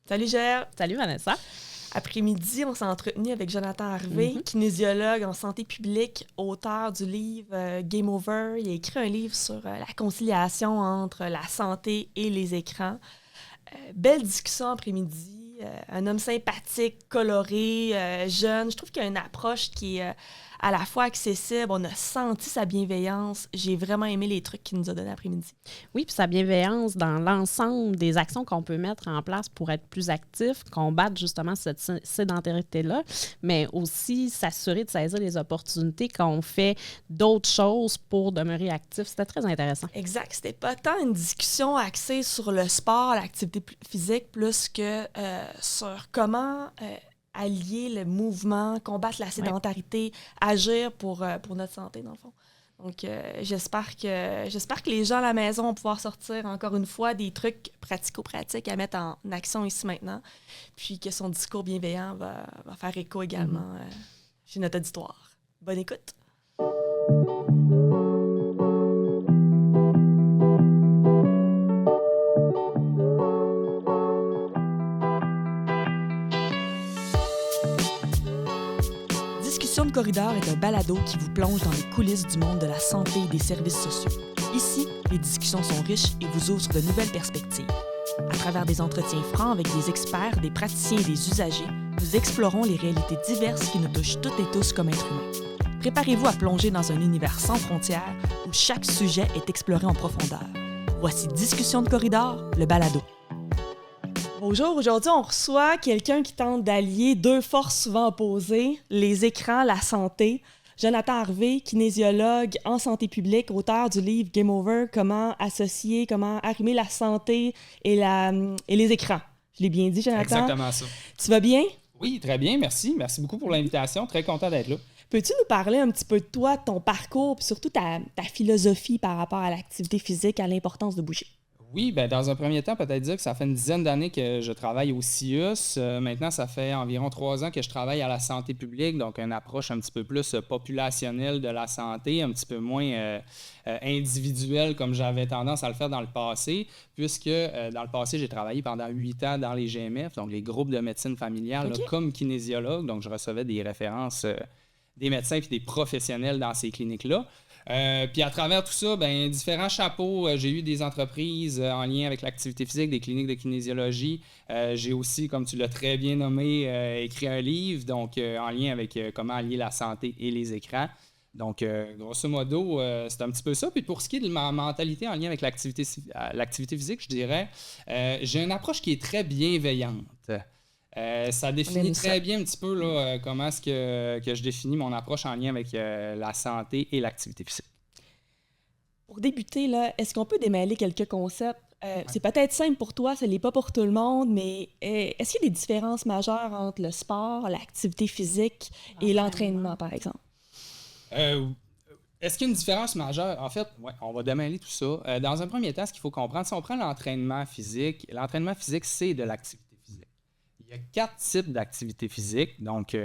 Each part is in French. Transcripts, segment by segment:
Salut Gère. Salut Vanessa. Après-midi, on s'est entretenu avec Jonathan Harvey, kinésiologue en santé publique, auteur du livre Game Over. Il a écrit un livre sur la conciliation entre la santé et les écrans. Belle discussion après-midi. Un homme sympathique, coloré, jeune. Je trouve qu'il y a une approche qui est à la fois accessible. On a senti sa bienveillance. J'ai vraiment aimé les trucs qu'il nous a donnés après-midi. Oui, puis sa bienveillance dans l'ensemble des actions qu'on peut mettre en place pour être plus actif, combattre justement cette sédentarité-là, mais aussi s'assurer de saisir les opportunités qu'on fait d'autres choses pour demeurer actif. C'était très intéressant. Exact. C'était pas tant une discussion axée sur le sport, l'activité physique, plus que sur comment allier le mouvement, combattre la sédentarité, agir pour notre santé, dans le fond. Donc, j'espère que les gens à la maison vont pouvoir sortir, encore une fois, des trucs pratico-pratiques à mettre en action ici maintenant, puis que son discours bienveillant va faire écho également chez notre auditoire. Bonne écoute! Discussion de corridor est un balado qui vous plonge dans les coulisses du monde de la santé et des services sociaux. Ici, les discussions sont riches et vous ouvrent de nouvelles perspectives. À travers des entretiens francs avec des experts, des praticiens et des usagers, nous explorons les réalités diverses qui nous touchent toutes et tous comme êtres humains. Préparez-vous à plonger dans un univers sans frontières où chaque sujet est exploré en profondeur. Voici Discussion de corridor, le balado. Bonjour, aujourd'hui on reçoit quelqu'un qui tente d'allier deux forces souvent opposées, les écrans, la santé. Jonathan Harvey, kinésiologue en santé publique, auteur du livre Game Over, comment arrimer la santé et les écrans. Je l'ai bien dit, Jonathan? Exactement ça. Tu vas bien? Oui, très bien, merci. Merci beaucoup pour l'invitation. Très content d'être là. Peux-tu nous parler un petit peu de toi, de ton parcours, puis surtout ta philosophie par rapport à l'activité physique, à l'importance de bouger? Oui, ben dans un premier temps, peut-être dire que ça fait une dizaine d'années que je travaille au CIUS. Maintenant, ça fait environ 3 ans que je travaille à la santé publique, donc une approche un petit peu plus populationnelle de la santé, un petit peu moins individuelle comme j'avais tendance à le faire dans le passé, puisque dans le passé, j'ai travaillé pendant 8 ans dans les GMF, donc les groupes de médecine familiale, là, comme kinésiologue, donc je recevais des références des médecins et des professionnels dans ces cliniques-là. Puis à travers tout ça, ben, différents chapeaux. J'ai eu des entreprises en lien avec l'activité physique, des cliniques de kinésiologie. J'ai aussi, comme tu l'as très bien nommé, écrit un livre, donc en lien avec comment allier la santé et les écrans. Donc, grosso modo, c'est un petit peu ça. Puis pour ce qui est de ma mentalité en lien avec l'activité physique, je dirais, j'ai une approche qui est très bienveillante. Ça définit très bien un petit peu là, comment est-ce que je définis mon approche en lien avec la santé et l'activité physique. Pour débuter, là, est-ce qu'on peut démêler quelques concepts? C'est peut-être simple pour toi, ce n'est pas pour tout le monde, mais est-ce qu'il y a des différences majeures entre le sport, l'activité physique et l'entraînement, par exemple? Est-ce qu'il y a une différence majeure? En fait, ouais, on va démêler tout ça. Dans un premier temps, ce qu'il faut comprendre, si on prend l'entraînement physique, c'est de l'activité. Il y a 4 types d'activités physiques. Donc,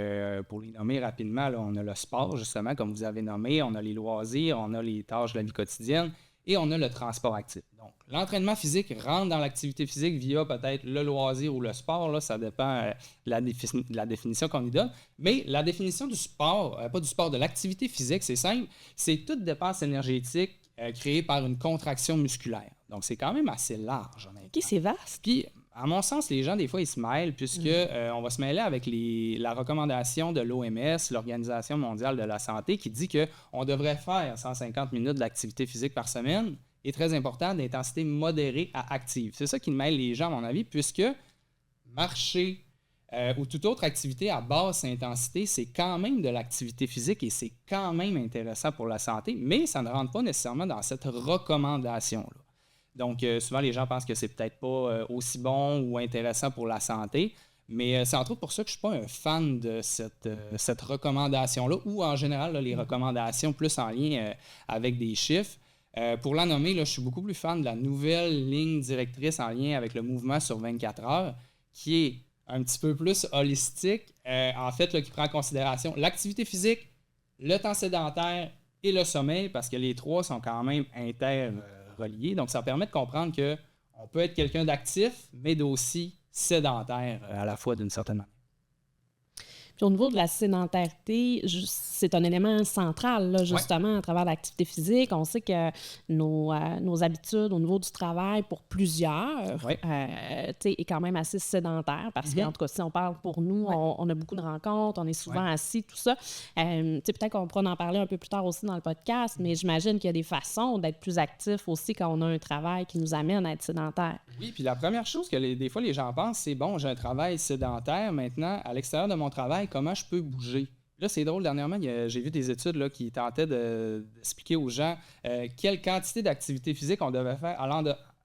pour les nommer rapidement, là, on a le sport, justement, comme vous avez nommé, on a les loisirs, on a les tâches de la vie quotidienne et on a le transport actif. Donc, l'entraînement physique rentre dans l'activité physique via peut-être le loisir ou le sport. Là, ça dépend de la définition qu'on lui donne. Mais la définition du sport, pas du sport, de l'activité physique, c'est simple. C'est toute dépense énergétique créée par une contraction musculaire. Donc, c'est quand même assez large. OK, c'est vaste. Puis, à mon sens, les gens, des fois, ils se mêlent puisque on va se mêler avec la recommandation de l'OMS, l'Organisation mondiale de la santé, qui dit qu'on devrait faire 150 minutes d'activité physique par semaine et, très important, d'intensité modérée à active. C'est ça qui mêle les gens, à mon avis, puisque marcher ou toute autre activité à basse intensité, c'est quand même de l'activité physique et c'est quand même intéressant pour la santé, mais ça ne rentre pas nécessairement dans cette recommandation-là. Donc, souvent, les gens pensent que c'est peut-être pas aussi bon ou intéressant pour la santé, mais c'est entre autres pour ça que je ne suis pas un fan de cette recommandation-là, ou en général, là, les recommandations plus en lien avec des chiffres. Pour la nommer, là, je suis beaucoup plus fan de la nouvelle ligne directrice en lien avec le mouvement sur 24 heures, qui est un petit peu plus holistique, en fait, là, qui prend en considération l'activité physique, le temps sédentaire et le sommeil, parce que les trois sont quand même interreliés. Donc, ça permet de comprendre qu'on peut être quelqu'un d'actif, mais d'aussi sédentaire à la fois d'une certaine manière. Puis au niveau de la sédentarité, c'est un élément central, là, justement, à travers l'activité physique. On sait que nos habitudes au niveau du travail, pour plusieurs, est quand même assez sédentaire parce qu'en tout cas, si on parle pour nous, on a beaucoup de rencontres, on est souvent assis, tout ça. Peut-être qu'on pourra en parler un peu plus tard aussi dans le podcast, mais j'imagine qu'il y a des façons d'être plus actifs aussi quand on a un travail qui nous amène à être sédentaire. Oui, puis la première chose que des fois les gens pensent, c'est bon, j'ai un travail sédentaire, maintenant, à l'extérieur de mon travail, comment je peux bouger? Là, c'est drôle, dernièrement, j'ai vu des études là, qui tentaient d'expliquer aux gens quelle quantité d'activité physique on devait faire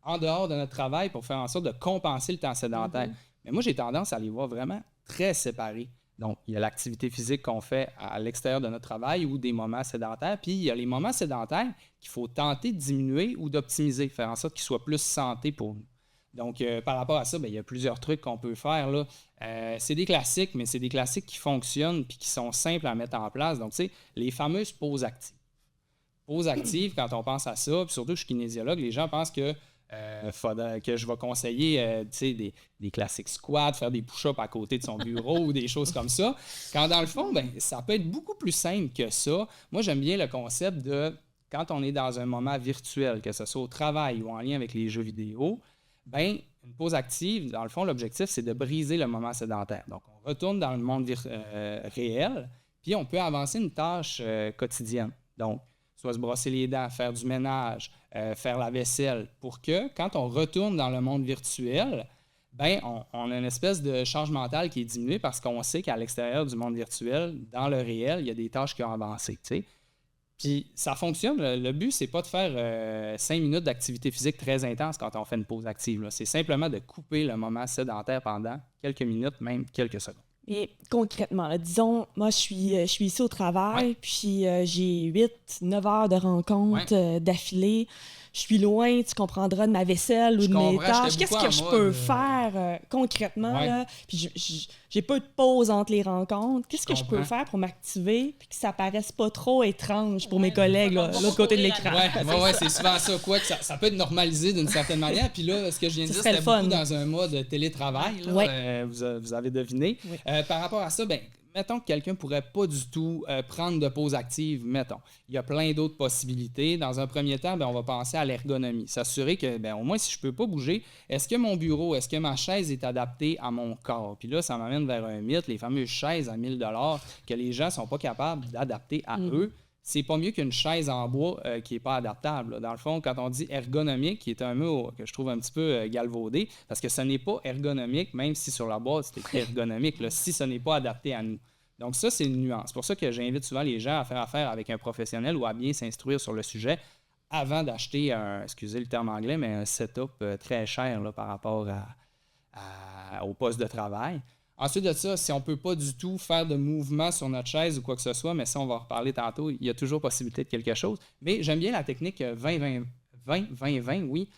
en dehors de notre travail pour faire en sorte de compenser le temps sédentaire. Mais moi, j'ai tendance à les voir vraiment très séparés. Donc, il y a l'activité physique qu'on fait à l'extérieur de notre travail ou des moments sédentaires, puis il y a les moments sédentaires qu'il faut tenter de diminuer ou d'optimiser, faire en sorte qu'ils soient plus santé pour nous. Donc, par rapport à ça, il y a plusieurs trucs qu'on peut faire, là. C'est des classiques, mais c'est des classiques qui fonctionnent et qui sont simples à mettre en place. Donc, tu sais, les fameuses pauses actives. Pauses actives, quand on pense à ça, puis surtout, je suis kinésiologue, les gens pensent que je vais conseiller des classiques squats, faire des push-ups à côté de son bureau ou des choses comme ça. Quand dans le fond, ça peut être beaucoup plus simple que ça. Moi, j'aime bien le concept de quand on est dans un moment virtuel, que ce soit au travail ou en lien avec les jeux vidéo, une pause active, dans le fond, l'objectif, c'est de briser le moment sédentaire. Donc, on retourne dans le monde réel, puis on peut avancer une tâche quotidienne. Donc, soit se brosser les dents, faire du ménage, faire la vaisselle, pour que, quand on retourne dans le monde virtuel, on a une espèce de charge mentale qui est diminuée parce qu'on sait qu'à l'extérieur du monde virtuel, dans le réel, il y a des tâches qui ont avancé, tu sais. Puis ça fonctionne. Le but, c'est pas de faire 5 minutes d'activité physique très intense quand on fait une pause active, là. C'est simplement de couper le moment sédentaire pendant quelques minutes, même quelques secondes. Et concrètement, là, disons, moi, je suis ici au travail, puis j'ai 8-9 heures de rencontres d'affilée. Je suis loin, tu comprendras, de ma vaisselle ou de mes tâches. Qu'est-ce que je peux faire concrètement? Là? Puis j'ai pas de pause entre les rencontres. Qu'est-ce que je peux faire pour m'activer puis que ça paraisse pas trop étrange pour mes collègues là, de l'autre côté de l'écran? Oui, c'est souvent ça. Quoi, que ça peut être normalisé d'une certaine manière. Puis là, ce que je viens de dire, c'était beaucoup dans un mode télétravail. Là, vous avez deviné. Oui. Par rapport à ça, mettons que quelqu'un ne pourrait pas du tout prendre de pause active, mettons. Il y a plein d'autres possibilités. Dans un premier temps, on va penser à l'ergonomie. S'assurer que, au moins, si je ne peux pas bouger, est-ce que mon bureau, est-ce que ma chaise est adaptée à mon corps? Puis là, ça m'amène vers un mythe, les fameuses chaises à 1000 $ que les gens ne sont pas capables d'adapter à eux. C'est pas mieux qu'une chaise en bois qui n'est pas adaptable, là. Dans le fond, quand on dit ergonomique, qui est un mot que je trouve un petit peu galvaudé, parce que ce n'est pas ergonomique, même si sur la boîte, c'est écrit ergonomique, là, si ce n'est pas adapté à nous. Donc ça, c'est une nuance. C'est pour ça que j'invite souvent les gens à faire affaire avec un professionnel ou à bien s'instruire sur le sujet avant d'acheter excusez le terme anglais, mais un setup très cher là, par rapport au poste de travail. Ensuite de ça, si on ne peut pas du tout faire de mouvement sur notre chaise ou quoi que ce soit, mais ça, on va en reparler tantôt, il y a toujours possibilité de quelque chose. Mais j'aime bien la technique 20-20-20, oui,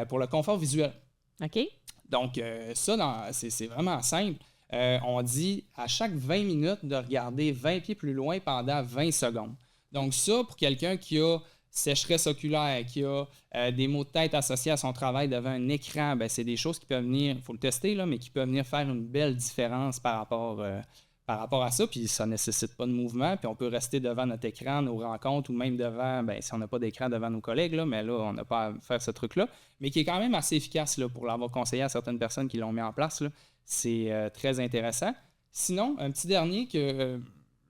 pour le confort visuel. OK. Donc, ça, c'est vraiment simple. On dit à chaque 20 minutes de regarder 20 pieds plus loin pendant 20 secondes. Donc, ça, pour quelqu'un qui a sécheresse oculaire, qui a des maux de tête associés à son travail devant un écran, c'est des choses qui peuvent venir, il faut le tester, là, mais qui peuvent venir faire une belle différence par rapport à ça. Puis ça ne nécessite pas de mouvement. Puis on peut rester devant notre écran, nos rencontres, ou même devant, si on n'a pas d'écran, devant nos collègues, là, mais là, on n'a pas à faire ce truc-là. Mais qui est quand même assez efficace là, pour l'avoir conseillé à certaines personnes qui l'ont mis en place. Là. C'est très intéressant. Sinon, un petit dernier que...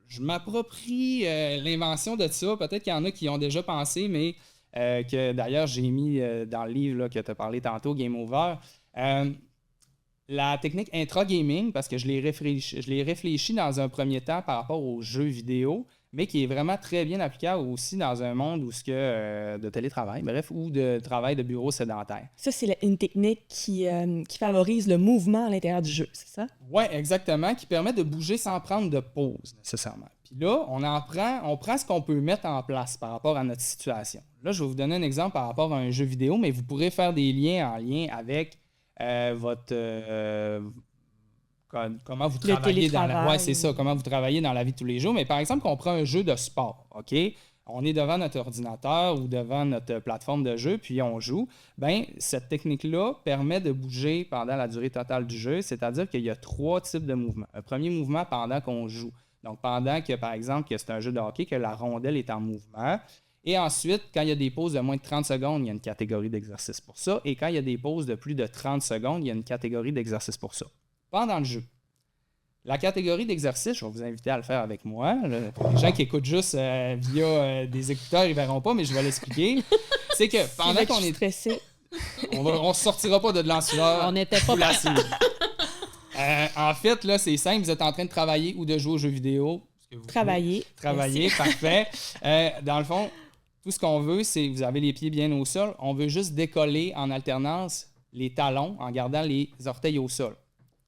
je m'approprie l'invention de ça. Peut-être qu'il y en a qui y ont déjà pensé, mais que d'ailleurs, j'ai mis dans le livre là, que tu as parlé tantôt, Game Over, la technique intra-gaming, parce que je l'ai réfléchi dans un premier temps par rapport aux jeux vidéo, mais qui est vraiment très bien applicable aussi dans un monde où de télétravail, bref, ou de travail de bureau sédentaire. Ça, c'est une technique qui favorise le mouvement à l'intérieur du jeu, c'est ça? Oui, exactement, qui permet de bouger sans prendre de pause, nécessairement. Puis là, on prend ce qu'on peut mettre en place par rapport à notre situation. Là, je vais vous donner un exemple par rapport à un jeu vidéo, mais vous pourrez faire des liens en lien avec comment vous travaillez comment vous travaillez dans la vie de tous les jours. Mais par exemple, qu'on prend un jeu de sport, OK? on est devant notre ordinateur ou devant notre plateforme de jeu, puis on joue, bien, cette technique-là permet de bouger pendant la durée totale du jeu, c'est-à-dire qu'il y a 3 types de mouvements. Un premier mouvement pendant qu'on joue. Donc, pendant que, par exemple, que c'est un jeu de hockey, que la rondelle est en mouvement. Et ensuite, quand il y a des pauses de moins de 30 secondes, il y a une catégorie d'exercice pour ça. Et quand il y a des pauses de plus de 30 secondes, il y a une catégorie d'exercice pour ça. Pendant le jeu. La catégorie d'exercice, je vais vous inviter à le faire avec moi. Là, pour les gens qui écoutent juste via des écouteurs, ils ne verront pas, mais je vais l'expliquer. C'est que pendant qu'on est stressé, on ne sortira pas de l'ensueur. On n'était pas passé. En fait, là, c'est simple. Vous êtes en train de travailler ou de jouer aux jeux vidéo. Travailler, parfait. Dans le fond, tout ce qu'on veut, c'est que vous avez les pieds bien au sol. On veut juste décoller en alternance les talons en gardant les orteils au sol.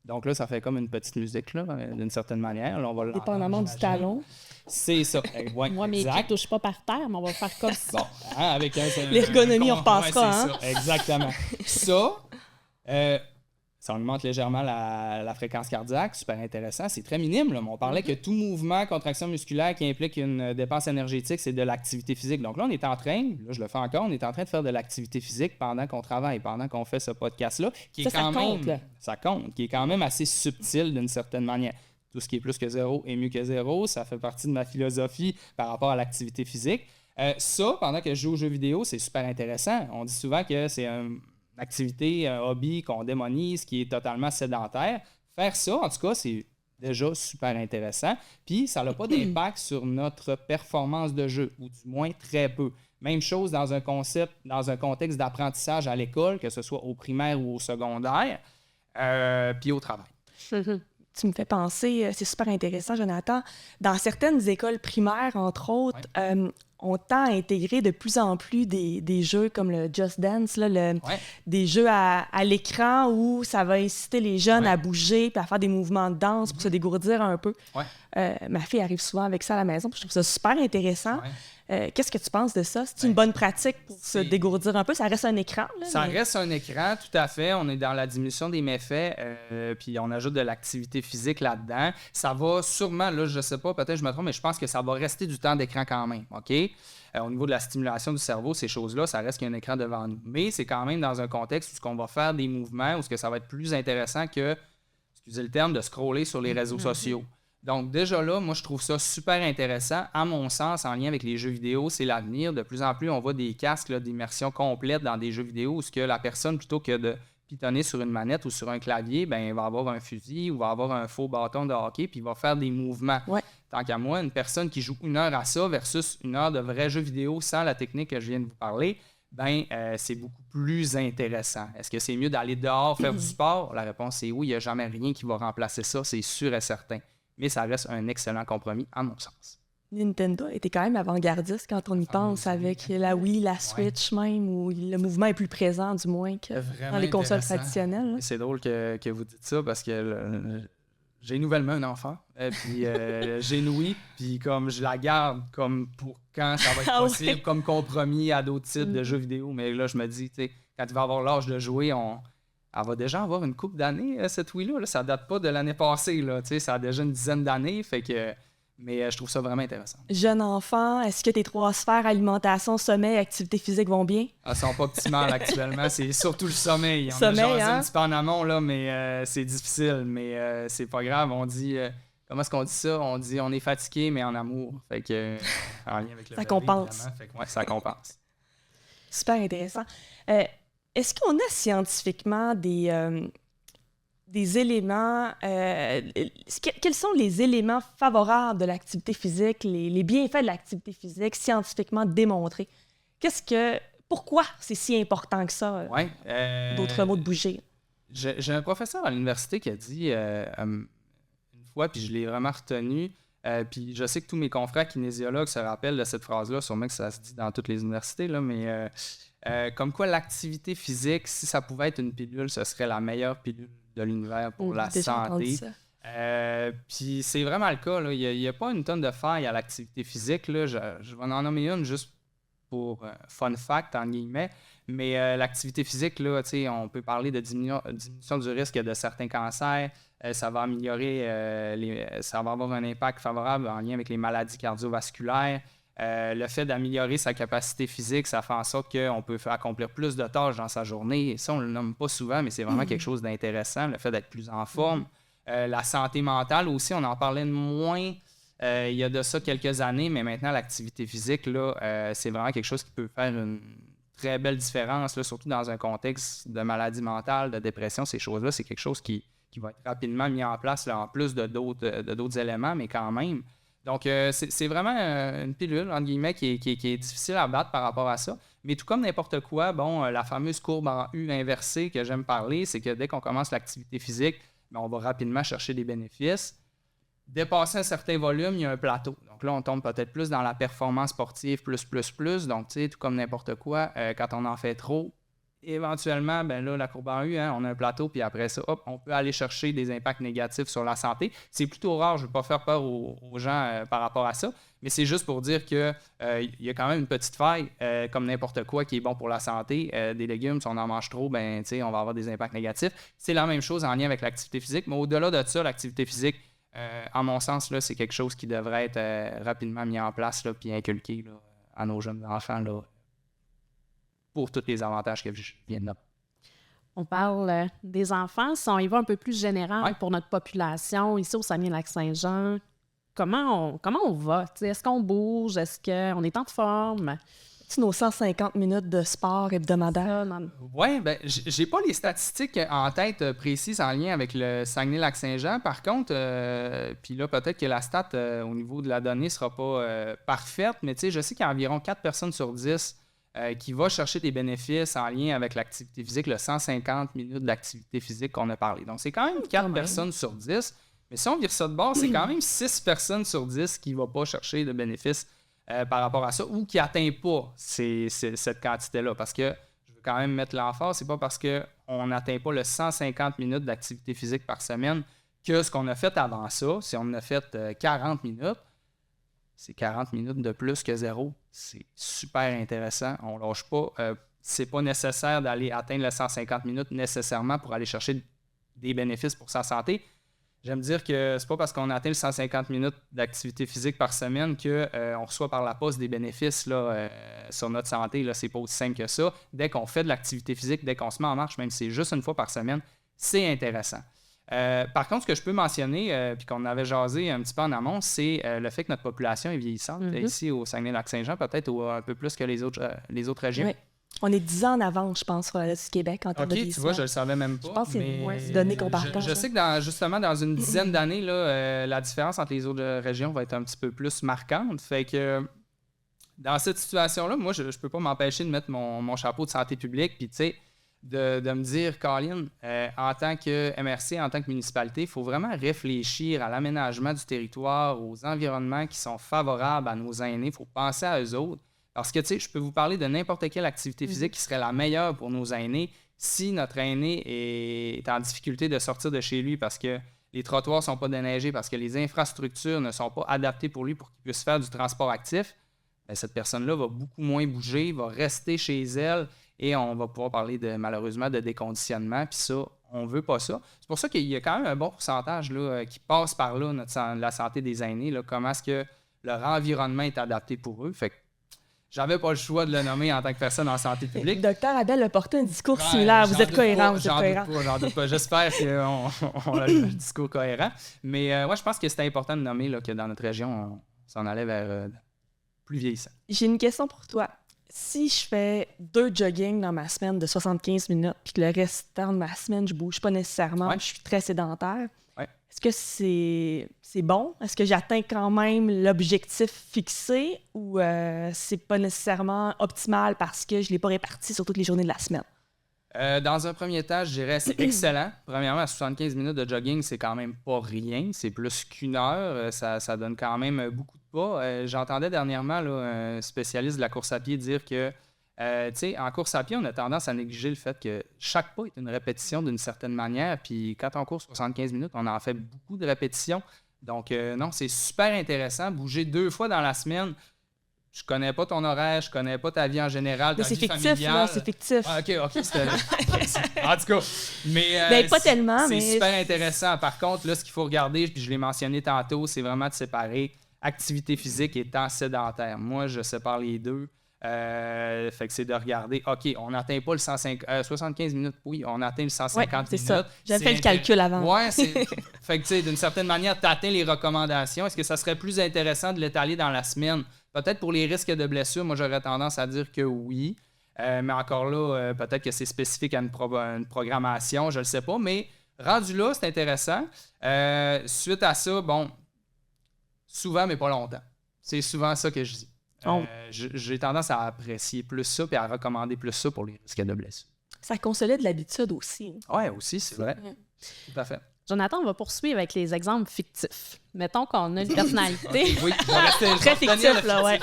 Donc là, ça fait comme une petite musique, là, d'une certaine manière. Là, on va dépendamment du talon. C'est ça. Ouais, moi, mes pieds ne touchent pas par terre, mais on va faire comme ça. Bon, avec l'ergonomie, on repassera. Ouais, c'est ça, exactement. Ça augmente légèrement la fréquence cardiaque, super intéressant. C'est très minime, là, mais on parlait que tout mouvement, contraction musculaire qui implique une dépense énergétique, c'est de l'activité physique. Donc là, on est en train, là je le fais encore, on est en train de faire de l'activité physique pendant qu'on travaille, pendant qu'on fait ce podcast-là, qui est ça compte, qui est quand même assez subtil d'une certaine manière. Tout ce qui est plus que 0 est mieux que 0, ça fait partie de ma philosophie par rapport à l'activité physique. Pendant que je joue aux jeux vidéo, c'est super intéressant. On dit souvent que c'est une activité, un hobby qu'on démonise, qui est totalement sédentaire. Faire ça, en tout cas, c'est déjà super intéressant. Puis, ça n'a pas d'impact sur notre performance de jeu, ou du moins très peu. Même chose dans un contexte d'apprentissage à l'école, que ce soit au primaire ou au secondaire, puis au travail. Tu me fais penser, c'est super intéressant, Jonathan. Dans certaines écoles primaires, entre autres, on tend à intégrer de plus en plus des jeux comme le Just Dance, là, des jeux à l'écran où ça va inciter les jeunes à bouger puis à faire des mouvements de danse pour se dégourdir un peu. Ma fille arrive souvent avec ça à la maison, puis je trouve ça super intéressant. Qu'est-ce que tu penses de ça? C'est une bonne pratique pour se dégourdir un peu? Ça reste un écran? Là, reste un écran, tout à fait. On est dans la diminution des méfaits, puis on ajoute de l'activité physique là-dedans. Ça va sûrement, là, je sais pas, peut-être je me trompe, mais je pense que ça va rester du temps d'écran quand même, OK? Au niveau de la stimulation du cerveau, ces choses-là, ça reste qu'il y a un écran devant nous. Mais c'est quand même dans un contexte où on va faire des mouvements, où ça va être plus intéressant que, excusez le terme, de scroller sur les réseaux sociaux. Donc, déjà là, moi, je trouve ça super intéressant. À mon sens, en lien avec les jeux vidéo, c'est l'avenir. De plus en plus, on voit des casques là, d'immersion complète dans des jeux vidéo où ce que la personne, plutôt que de pitonner sur une manette ou sur un clavier, ben, va avoir un fusil ou va avoir un faux bâton de hockey puis il va faire des mouvements. Tant qu'à moi, une personne qui joue 1 heure à ça versus 1 heure de vrai jeu vidéo sans la technique que je viens de vous parler, c'est beaucoup plus intéressant. Est-ce que c'est mieux d'aller dehors faire du sport? La réponse est oui. Il n'y a jamais rien qui va remplacer ça, c'est sûr et certain. Mais ça reste un excellent compromis, à mon sens. Nintendo était quand même avant-gardiste quand on y pense, avec la Wii, la Switch même, où le mouvement est plus présent, du moins, que dans les consoles traditionnelles. C'est drôle que vous dites ça, parce que j'ai nouvellement un enfant, puis j'ai une Wii, puis comme je la garde comme pour quand ça va être possible, comme compromis à d'autres types de jeux vidéo. Mais là, je me dis, tu sais, quand il va avoir l'âge de jouer, elle va déjà avoir une couple d'années, cette Wii-là. Là. Ça ne date pas de l'année passée. Là. Ça a déjà une dizaine d'années. Mais je trouve ça vraiment intéressant. Jeune enfant, est-ce que tes 3 sphères, alimentation, sommeil, activité physique vont bien? Elles ne sont pas optimales actuellement. C'est surtout le sommeil. On sommeil, a un petit peu en amont, là, mais c'est difficile. Mais c'est pas grave. On dit... comment est-ce qu'on dit ça? On dit on est fatigué, mais en amour. Fait que, en lien avec le ça compense. Fait que, ça compense. Super intéressant. Est-ce qu'on a scientifiquement des éléments... quels sont les éléments favorables de l'activité physique, les bienfaits de l'activité physique scientifiquement démontrés? Pourquoi c'est si important que ça? D'autres mots de bouger. J'ai un professeur à l'université qui a dit une fois, puis je l'ai vraiment retenu, puis je sais que tous mes confrères kinésiologues se rappellent de cette phrase-là, sûrement que ça se dit dans toutes les universités, là, mais... comme quoi l'activité physique, si ça pouvait être une pilule, ce serait la meilleure pilule de l'univers pour la santé. Puis c'est vraiment le cas. Là. Il n'y a pas une tonne de faille à l'activité physique. Là. Je vais en nommer une juste pour fun fact, en guillemets. Mais l'activité physique, là, on peut parler de diminution du risque de certains cancers. Ça va améliorer, ça va avoir un impact favorable en lien avec les maladies cardiovasculaires. Le fait d'améliorer sa capacité physique, ça fait en sorte qu'on peut accomplir plus de tâches dans sa journée. Et ça, on ne le nomme pas souvent, mais c'est vraiment quelque chose d'intéressant, le fait d'être plus en forme. La santé mentale aussi, on en parlait de moins il y a de ça quelques années, mais maintenant, l'activité physique, là, c'est vraiment quelque chose qui peut faire une très belle différence, là, surtout dans un contexte de maladie mentale, de dépression. Ces choses-là, c'est quelque chose qui va être rapidement mis en place, là, en plus de d'autres éléments, mais quand même. Donc, c'est vraiment une pilule, entre guillemets, qui est difficile à battre par rapport à ça. Mais tout comme n'importe quoi, bon, la fameuse courbe en U inversée que j'aime parler, c'est que dès qu'on commence l'activité physique, bien, on va rapidement chercher des bénéfices. Dépasser un certain volume, il y a un plateau. Donc là, on tombe peut-être plus dans la performance sportive plus. Donc, tu sais, tout comme n'importe quoi, quand on en fait trop, éventuellement, ben là, la courbe en U, on a un plateau, puis après ça, hop, on peut aller chercher des impacts négatifs sur la santé. C'est plutôt rare, je ne veux pas faire peur aux gens par rapport à ça, mais c'est juste pour dire qu'il y a quand même une petite faille, comme n'importe quoi qui est bon pour la santé. Des légumes, si on en mange trop, ben, on va avoir des impacts négatifs. C'est la même chose en lien avec l'activité physique, mais au-delà de ça, l'activité physique, en mon sens, là, c'est quelque chose qui devrait être rapidement mis en place puis inculqué là, à nos jeunes enfants là, pour tous les avantages que je viens de nommer. On parle des enfants. Si on y va un peu plus général pour notre population, ici au Saguenay-Lac-Saint-Jean, comment on va? T'sais, est-ce qu'on bouge? Est-ce qu'on est en forme? Nos 150 minutes de sport hebdomadaire. Oui, bien, j'ai pas les statistiques en tête précises en lien avec le Saguenay-Lac-Saint-Jean. Par contre, puis là, peut-être que la stat au niveau de la donnée sera pas parfaite, mais je sais qu'il y a environ 4 personnes sur 10 qui vont chercher des bénéfices en lien avec l'activité physique, le 150 minutes d'activité physique qu'on a parlé. Donc, c'est quand même 4 personnes sur 10. Mais si on vire ça de bord, c'est quand même 6 personnes sur 10 qui ne vont pas chercher de bénéfices par rapport à ça ou qui n'atteint pas cette quantité-là. Parce que je veux quand même mettre l'emphase, c'est pas parce qu'on n'atteint pas le 150 minutes d'activité physique par semaine que ce qu'on a fait avant ça, si on a fait 40 minutes, c'est 40 minutes de plus que zéro. C'est super intéressant. On ne lâche pas. C'est pas nécessaire d'aller atteindre les 150 minutes nécessairement pour aller chercher des bénéfices pour sa santé. J'aime dire que c'est pas parce qu'on atteint les 150 minutes d'activité physique par semaine qu'on reçoit par la poste des bénéfices là, sur notre santé. Là, c'est pas aussi simple que ça. Dès qu'on fait de l'activité physique, dès qu'on se met en marche, même si c'est juste une fois par semaine, c'est intéressant. Par contre, ce que je peux mentionner, puis qu'on avait jasé un petit peu en amont, c'est le fait que notre population est vieillissante. Ici, au Saguenay-Lac-Saint-Jean, peut-être un peu plus que les autres régions. Oui. On est 10 ans en avance, je pense, sur le reste du Québec en termes de vieillissement. Tu vois, je ne le savais même pas. Je pense que c'est donné comparatif. Je sais que justement, dans une dizaine d'années, là, la différence entre les autres régions va être un petit peu plus marquante. Fait que dans cette situation-là, moi, je ne peux pas m'empêcher de mettre mon chapeau de santé publique, puis tu sais, de me dire, Colin, en tant que MRC, en tant que municipalité, il faut vraiment réfléchir à l'aménagement du territoire, aux environnements qui sont favorables à nos aînés. Il faut penser à eux autres. Parce que, tu sais, je peux vous parler de n'importe quelle activité physique qui serait la meilleure pour nos aînés si notre aîné est en difficulté de sortir de chez lui parce que les trottoirs ne sont pas déneigés, parce que les infrastructures ne sont pas adaptées pour lui pour qu'il puisse faire du transport actif. Bien, cette personne-là va beaucoup moins bouger, va rester chez elle et on va pouvoir parler malheureusement de déconditionnement. Puis ça, on ne veut pas ça. C'est pour ça qu'il y a quand même un bon pourcentage là, qui passe par là, la santé des aînés, là, comment est-ce que leur environnement est adapté pour eux. Fait que j'avais pas le choix de le nommer en tant que personne en santé publique. Docteur Abel a porté un discours similaire. Vous êtes cohérent. J'en doute pas. J'espère qu'on a le discours cohérent. Mais je pense que c'était important de nommer là, que dans notre région, on s'en allait vers plus vieillissant. J'ai une question pour toi. Si je fais 2 jogging dans ma semaine de 75 minutes, puis que le restant de ma semaine, je bouge pas nécessairement, je suis très sédentaire, est-ce que c'est bon? Est-ce que j'atteins quand même l'objectif fixé ou c'est pas nécessairement optimal parce que je l'ai pas réparti sur toutes les journées de la semaine? Dans un premier temps, je dirais c'est excellent. Premièrement, à 75 minutes de jogging, c'est quand même pas rien. C'est plus qu'une heure. Ça donne quand même beaucoup de pas. J'entendais dernièrement là, un spécialiste de la course à pied dire que en course à pied, on a tendance à négliger le fait que chaque pas est une répétition d'une certaine manière. Puis quand on court 75 minutes, on en fait beaucoup de répétitions. Donc, non, c'est super intéressant. Bouger 2 fois dans la semaine. Je connais pas ton horaire, je connais pas ta vie en général, ta vie familiale. Là, c'est fictif. Ah, OK. En tout cas. Mais pas tellement. C'est super intéressant. Par contre, là, ce qu'il faut regarder, puis je l'ai mentionné tantôt, c'est vraiment de séparer activité physique et temps sédentaire. Moi, je sépare les deux. Fait que c'est de regarder, OK, on n'atteint pas le 75 minutes, oui, on atteint le 150 minutes. C'est ça. J'avais fait le calcul avant. Ouais, fait que tu sais, d'une certaine manière, tu atteins les recommandations. Est-ce que ça serait plus intéressant de l'étaler dans la semaine? Peut-être pour les risques de blessure, moi, j'aurais tendance à dire que oui. Mais encore là, peut-être que c'est spécifique à une programmation, je ne le sais pas. Mais rendu là, c'est intéressant. Suite à ça, bon, souvent, mais pas longtemps. C'est souvent ça que je dis. J'ai tendance à apprécier plus ça et à recommander plus ça pour les risques de blessure. Ça consolide l'habitude aussi. Oui, aussi, c'est vrai. Tout à fait. Jonathan, on va poursuivre avec les exemples fictifs. Mettons qu'on a une personnalité... Oui, je vais rester très fictif, là, ouais.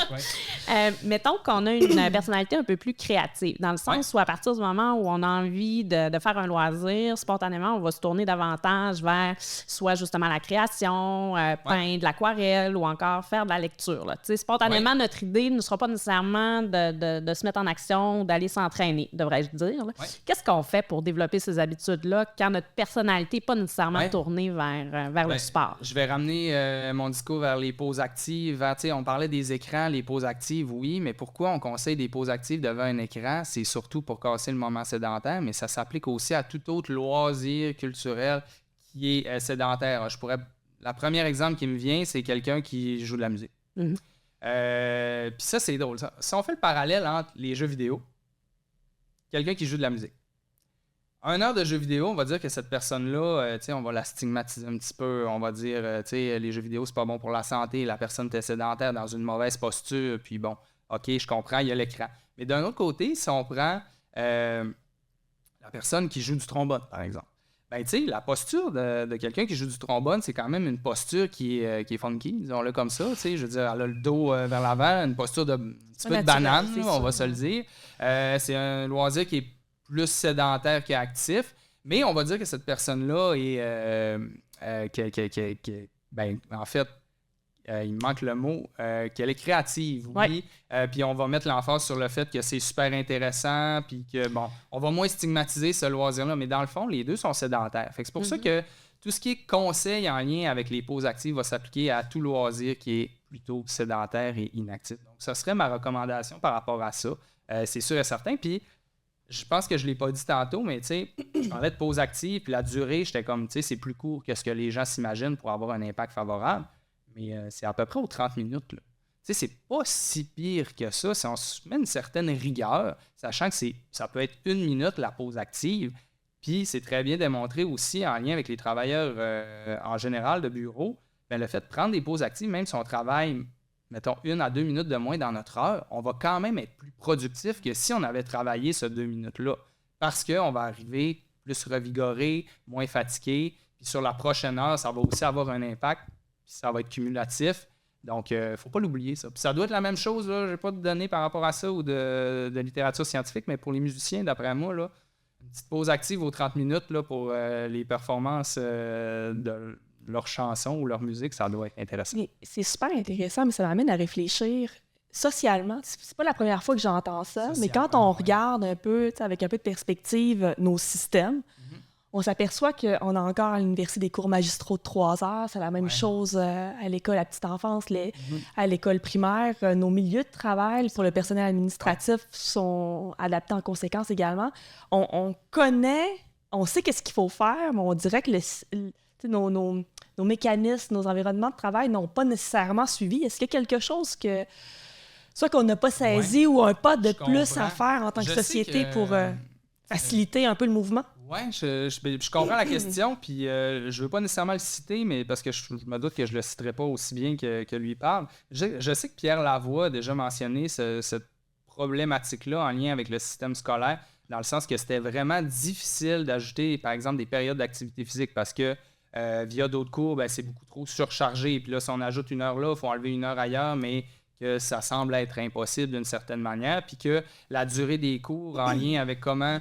Mettons qu'on a une personnalité un peu plus créative, dans le sens où à partir du moment où on a envie de faire un loisir, spontanément, on va se tourner davantage vers soit justement la création, peindre, l'aquarelle ou encore faire de la lecture. Là. Spontanément, notre idée ne sera pas nécessairement de se mettre en action, d'aller s'entraîner, devrais-je dire. Qu'est-ce qu'on fait pour développer ces habitudes-là quand notre personnalité n'est pas nécessairement tournée vers le sport? Je vais ramener mon discours vers les pauses actives. On parlait des écrans, les pauses actives, oui, mais pourquoi on conseille des pauses actives devant un écran? C'est surtout pour casser le moment sédentaire, mais ça s'applique aussi à tout autre loisir culturel qui est sédentaire. La première exemple qui me vient, c'est quelqu'un qui joue de la musique. Puis ça, c'est drôle. Si on fait le parallèle entre les jeux vidéo, quelqu'un qui joue de la musique. 1 heure de jeux vidéo, on va dire que cette personne-là, on va la stigmatiser un petit peu. On va dire, les jeux vidéo, c'est pas bon pour la santé. La personne est sédentaire dans une mauvaise posture. Puis bon, OK, je comprends, il y a l'écran. Mais d'un autre côté, si on prend la personne qui joue du trombone, par exemple, la posture de quelqu'un qui joue du trombone, c'est quand même une posture qui est funky, disons-le comme ça. Je veux dire, elle a le dos vers l'avant, une posture de un petit peu de banane, on va se le dire. C'est un loisir qui est plus sédentaire qu'actif, mais on va dire que cette personne-là est... en fait, il me manque le mot, qu'elle est créative, oui. Puis on va mettre l'emphase sur le fait que c'est super intéressant, puis que, bon, on va moins stigmatiser ce loisir-là, mais dans le fond, les deux sont sédentaires. Fait que c'est pour ça que tout ce qui est conseil en lien avec les pauses actives va s'appliquer à tout loisir qui est plutôt sédentaire et inactif. Donc, ça serait ma recommandation par rapport à ça. C'est sûr et certain. Puis, je pense que je ne l'ai pas dit tantôt, mais je parlais de pause active, puis la durée, j'étais comme, c'est plus court que ce que les gens s'imaginent pour avoir un impact favorable, mais c'est à peu près aux 30 minutes. C'est pas si pire que ça si on se met une certaine rigueur, sachant que ça peut être 1 minute la pause active, puis c'est très bien démontré aussi en lien avec les travailleurs en général de bureau, le fait de prendre des pauses actives, même si on travaille, mettons, 1 à 2 minutes de moins dans notre heure, on va quand même être plus productif que si on avait travaillé ces 2 minutes-là. Parce qu'on va arriver plus revigoré, moins fatigué. Puis sur la prochaine heure, ça va aussi avoir un impact. Puis ça va être cumulatif. Donc, il ne faut pas l'oublier, ça. Puis ça doit être la même chose, là. Je n'ai pas de données par rapport à ça ou de littérature scientifique, mais pour les musiciens, d'après moi, là, une petite pause active aux 30 minutes là, pour les performances de leur chanson ou leur musique, ça doit être intéressant. C'est super intéressant, mais ça m'amène à réfléchir socialement. C'est pas la première fois que j'entends ça, mais quand on regarde un peu, avec un peu de perspective, nos systèmes, on s'aperçoit qu'on a encore à l'université des cours magistraux de 3 heures. C'est la même chose à l'école à petite enfance, à l'école primaire. Nos milieux de travail pour le personnel administratif sont adaptés en conséquence également. On connaît, on sait qu'est-ce qu'il faut faire, mais on dirait que nos mécanismes, nos environnements de travail n'ont pas nécessairement suivi. Est-ce qu'il y a quelque chose que soit qu'on n'a pas saisi ou un pas de plus à faire en tant que société pour faciliter un peu le mouvement? Oui, je comprends la question, puis je ne veux pas nécessairement le citer, mais parce que je me doute que je ne le citerai pas aussi bien que lui parle. Je sais que Pierre Lavoie a déjà mentionné cette problématique-là en lien avec le système scolaire, dans le sens que c'était vraiment difficile d'ajouter, par exemple, des périodes d'activité physique parce que via d'autres cours, c'est beaucoup trop surchargé. Puis là, si on ajoute 1 heure là, il faut enlever 1 heure ailleurs, mais que ça semble être impossible d'une certaine manière. Puis que la durée des cours en lien avec comment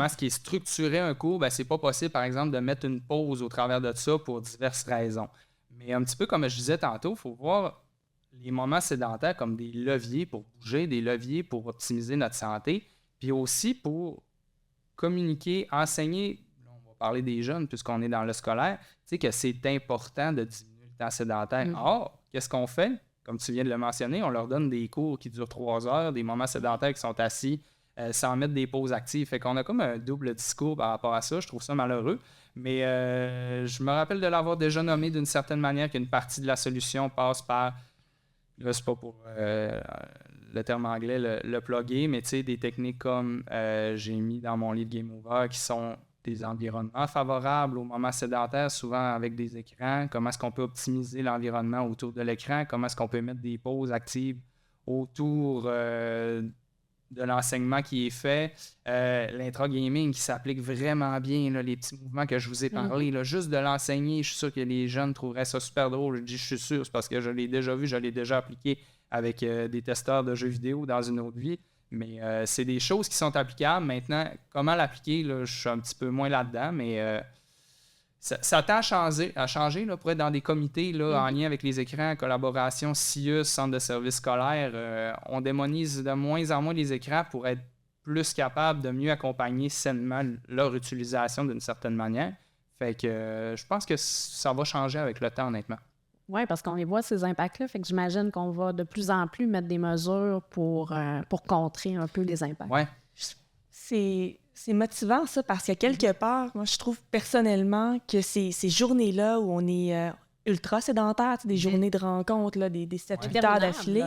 ce qui est structuré un cours, c'est pas possible, par exemple, de mettre une pause au travers de ça pour diverses raisons. Mais un petit peu comme je disais tantôt, il faut voir les moments sédentaires comme des leviers pour bouger, des leviers pour optimiser notre santé, puis aussi pour communiquer, enseigner. On va parler des jeunes puisqu'on est dans le scolaire, que c'est important de diminuer le temps sédentaire. Or, qu'est-ce qu'on fait? Comme tu viens de le mentionner, on leur donne des cours qui durent 3 heures, des moments sédentaires qui sont assis sans mettre des pauses actives. Fait qu'on a comme un double discours par rapport à ça. Je trouve ça malheureux. Mais je me rappelle de l'avoir déjà nommé d'une certaine manière qu'une partie de la solution passe par, là, c'est pas pour le terme anglais, le plugger, mais tu sais, des techniques comme j'ai mis dans mon livre Game Over qui sont des environnements favorables aux moments sédentaires, souvent avec des écrans. Comment est-ce qu'on peut optimiser l'environnement autour de l'écran? Comment est-ce qu'on peut mettre des pauses actives autour de l'enseignement qui est fait? L'intra-gaming qui s'applique vraiment bien, là, les petits mouvements que je vous ai parlé, là, juste de l'enseigner, je suis sûr que les jeunes trouveraient ça super drôle. Je dis, je suis sûr, c'est parce que je l'ai déjà vu, je l'ai déjà appliqué avec des testeurs de jeux vidéo dans une autre vie. Mais c'est des choses qui sont applicables. Maintenant, comment l'appliquer, là, je suis un petit peu moins là-dedans, mais ça tend à changer là, pour être dans des comités là, en lien avec les écrans, collaboration, CIUS, centre de services scolaires. On démonise de moins en moins les écrans pour être plus capable de mieux accompagner sainement leur utilisation d'une certaine manière. Fait que je pense que ça va changer avec le temps, honnêtement. Oui, parce qu'on les voit, ces impacts-là. Fait que j'imagine qu'on va de plus en plus mettre des mesures pour contrer un peu les impacts. Oui. C'est motivant, ça, parce que quelque part, moi, je trouve personnellement que ces journées-là où on est ultra sédentaire, des journées de rencontre, là, des 7-8 heures d'affilée,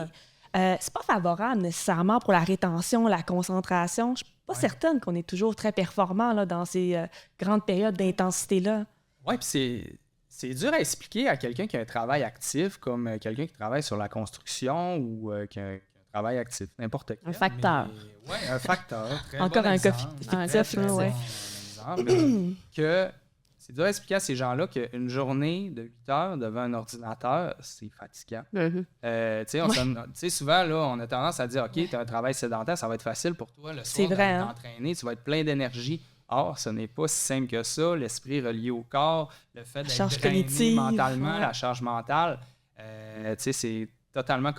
c'est pas favorable nécessairement pour la rétention, la concentration. Je suis pas certaine qu'on est toujours très performant là, dans ces grandes périodes d'intensité-là. Oui, puis c'est dur à expliquer à quelqu'un qui a un travail actif, comme quelqu'un qui travaille sur la construction ou qui a un travail actif, n'importe quel. Un facteur. Oui, un facteur. Encore un cas fictif, oui. Que c'est dur à expliquer à ces gens-là qu'une journée de 8 heures devant un ordinateur, c'est fatigant. Souvent, là, on a tendance à dire, OK, tu as un travail sédentaire, ça va être facile pour toi le soir de t'entraîner, tu vas être plein d'énergie. Or, ce n'est pas si simple que ça. L'esprit relié au corps, le fait d'être drainé mentalement, la charge mentale, c'est totalement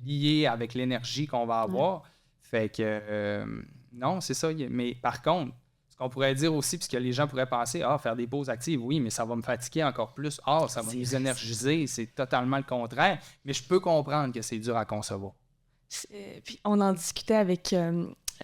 lié avec l'énergie qu'on va avoir. Fait que, non, c'est ça. Mais par contre, ce qu'on pourrait dire aussi, puisque les gens pourraient penser, faire des pauses actives, oui, mais ça va me fatiguer encore plus. Ça va nous énergiser. C'est totalement le contraire. Mais je peux comprendre que c'est dur à concevoir. Puis on en discutait avec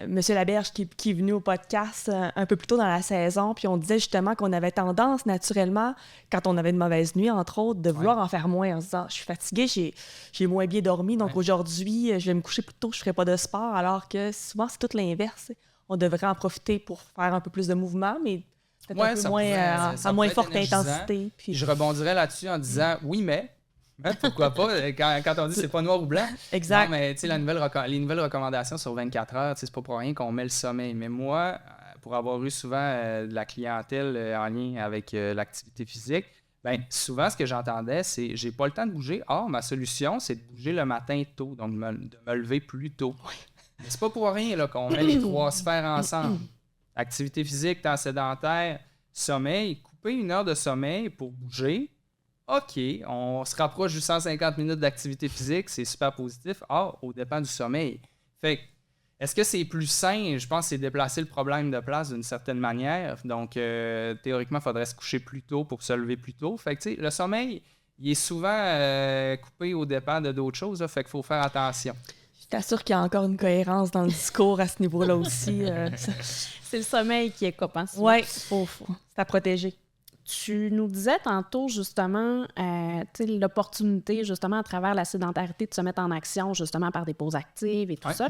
Monsieur Laberge qui est venu au podcast un peu plus tôt dans la saison, puis on disait justement qu'on avait tendance naturellement, quand on avait de mauvaises nuits, entre autres, de vouloir en faire moins en se disant « je suis fatiguée, j'ai moins bien dormi, donc aujourd'hui, je vais me coucher plus tôt, je ne ferai pas de sport », alors que souvent, c'est tout l'inverse. On devrait en profiter pour faire un peu plus de mouvement, mais peut-être un peu moins, à moins forte intensité. Puis... Je rebondirais là-dessus en disant « oui, mais ». Pourquoi pas? Quand on dit c'est pas noir ou blanc. Exact. Non, mais les nouvelles recommandations sur 24 heures, c'est pas pour rien qu'on met le sommeil. Mais moi, pour avoir eu souvent de la clientèle en lien avec l'activité physique, souvent ce que j'entendais, c'est j'ai pas le temps de bouger. Or, ma solution, c'est de bouger le matin tôt, donc de me lever plus tôt. Oui. Mais c'est pas pour rien là, qu'on met les 3 sphères ensemble. Activité physique, temps sédentaire, sommeil, couper 1 heure de sommeil pour bouger. OK, on se rapproche du 150 minutes d'activité physique, c'est super positif. Au dépend du sommeil. Fait que, est-ce que c'est plus sain? Je pense que c'est déplacer le problème de place d'une certaine manière. Donc, théoriquement, il faudrait se coucher plus tôt pour se lever plus tôt. Fait que, tu sais, le sommeil, il est souvent coupé au dépend de d'autres choses. Là, fait qu'il faut faire attention. Je t'assure qu'il y a encore une cohérence dans le discours à ce niveau-là aussi. C'est le sommeil qui est copain. Oui, c'est à protéger. Tu nous disais tantôt, justement, l'opportunité, justement, à travers la sédentarité, de se mettre en action, justement, par des pauses actives et tout ça.